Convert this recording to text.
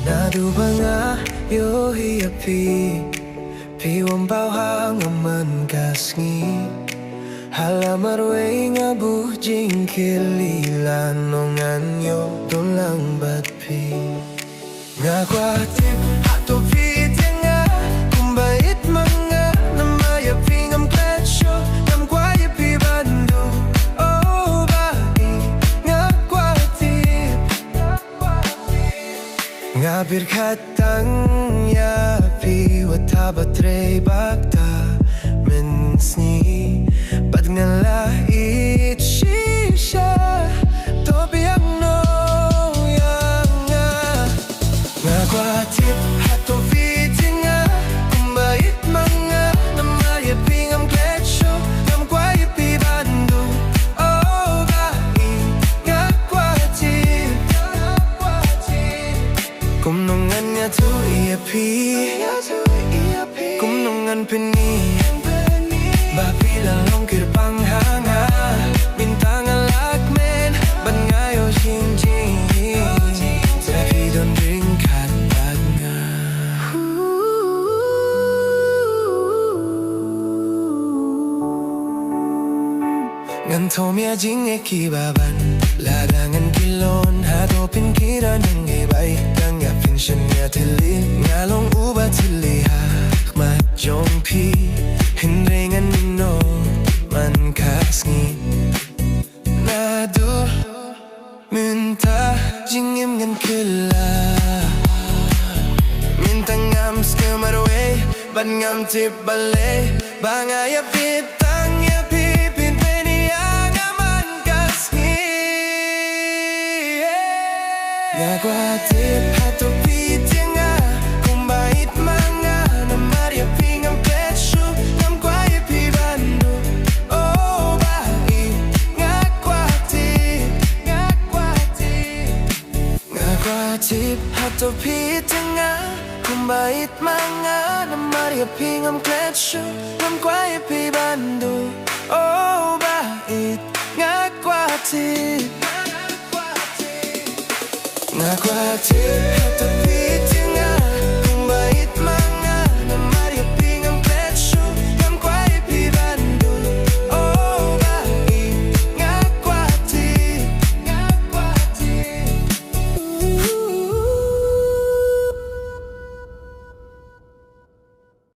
Naduba nga yo hiapi Piwang bawhang aman kasngi Halamar wey nga bujing kililan nongan yo tulang batpi Nga kwatip ato piti nga kumbait mga namaya pingam kletsyo nam kwaya pi bando oh bai nga kwatip nga birkatang yapi watabatre bakta mensni Pag nalait siya Tobiak no yang nga kwatip hato piti nga kumbait mga namaya pingam kletsyo nam kwaya pi bando oh bai nga kwatip kumnongan nga tu iapi kumnongan pini Bapilang longkir panghanga Bintang alakmen Ban ngayo jingjing Tapi don ringkat bag nga Ngantomya jing ekibaban Ladangan kilon Hadopin kira ng ibay Tanggapin siya niya tili Ngalong uba tili Hakmat jong pi Hindringan mino man kasngi Nadu Minta jingim ngan kila Minta ngam skamarwe Ban ngam tip bale Bangaya pitang ya pipin Peniang aman kasngi Ngagwatip hato piti nga Kumbait mga Namarya pingam kletsyo Tip hato piti nga kumbait mga namarya pingam kletsyo nam kwaya pi bando oh bait nga kwatip